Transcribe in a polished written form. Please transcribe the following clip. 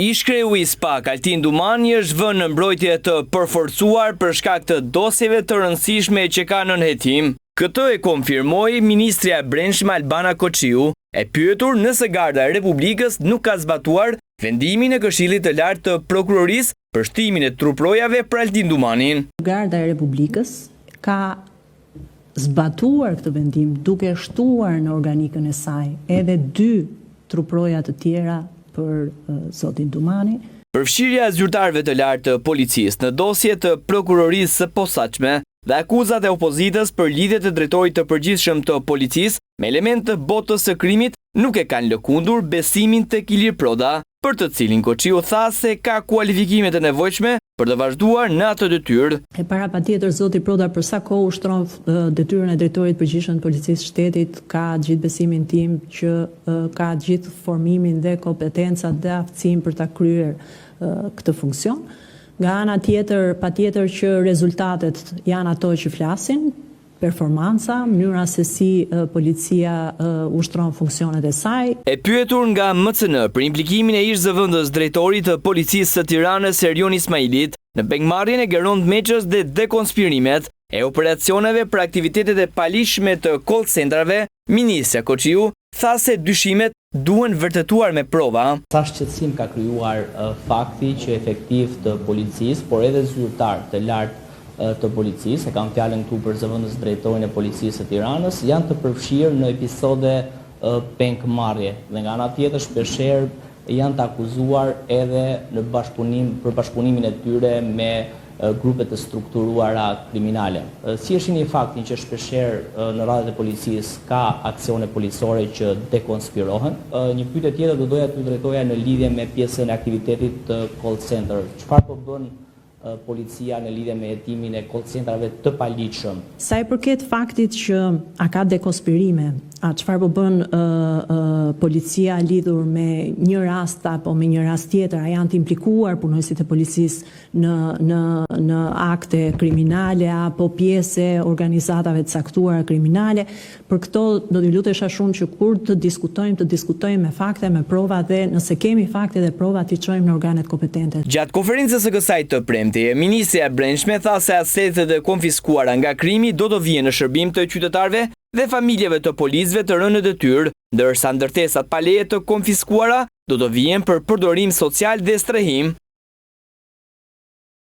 Ish-kreu i SPAK Altin Dumani është vënë në mbrojtje të përforcuar për shkak të dosjeve të rëndësishme që ka nën hetim. Këtë e konfirmoi Ministrja e Brendshme Albana Koçiu, e pyetur nëse Garda e Republikës nuk ka zbatuar vendimin e Këshillit të Lartë të Prokurorisë për shtimin e truprojave për Altin Dumanin. Garda e Republikës ka zbatuar këtë vendim duke shtuar në organikën e saj edhe 2 truproja të tjera për zotin Dumani. Përfshirja e zyrtarëve të lartë të policisë në dosje të prokurorisë së posaçme dhe akuzat e opozitës për lidhjet e drejtorit të përgjithshëm të policisë me element të botës së krimit nuk e kanë lëkundur besimin tek Ilir Proda, për të cilin Koçiu tha se ka kualifikimet e nevojshme për të vazhduar në atë detyrë. E para patjetër zoti Proda për sa kohë ushtron detyrën e drejtorit përgjithshëm të policisë së shtetit, ka gjithë besimin tim që ka gjithë formimin dhe kompetencat dhe aftësinë për ta kryer këtë funksion. Nga ana tjetër, patjetër që rezultatet janë ato që flasin, performanca, mënyra se si policia ushtron funksionet e saj. E pyetur nga MCN për implikimin e ish zëvendës drejtorit të policisë së Tiranës Erion Ismailit në pengmarrjen e Gerond Meçës dhe dekonspirimet e operacioneve për aktivitetet e palishme të call centrave, Ministra Koçiu tha se dyshimet duhen vërtetuar me prova. Sa shqetësim ka krijuar fakti që efektiv të policisë, por edhe zyrtar të lartë të policisë, e kam fjalën këtu për zëvendës drejtorin e policisë së Tiranës, janë të përfshirë në episode pengmarrje dhe nga ana tjetër shpeshherë janë të akuzuar edhe në për bashkëpunimin e tyre me grupe të strukturuara kriminale. Si e shihni faktin që shpeshherë në radhët e policisë ka aksione policore që dekonspirohen? Një pyetje tjetër do doja t'ju drejtoja në lidhje me pjesën e aktivitetit të call center. Çfarë po bën policia në lidhje me hetimin e call centrave të paligjshëm? Sa i përket faktit që a ka dekonspirime, a çfarë po bën policia lidhur me një rast apo me një rast tjetër, a janë të implikuar punojësit e policisë në akte kriminale apo pjesë e organizatave të caktuara kriminale? Për këto do t'i lutesha shumë që kur të diskutojmë me fakte, me prova dhe nëse kemi fakte dhe prova t'i çojmë në organet kompetente. Gjatë konferencës së kësaj të premte, Ministrja e Brendshme tha se asetet e konfiskuara nga krimi do të vijnë në shërbim të qytetarëve dhe familjeve të policëve të rënë në detyrë, ndërsa ndërtesat pa leje të konfiskuara do të vijnë për përdorim social dhe strehim.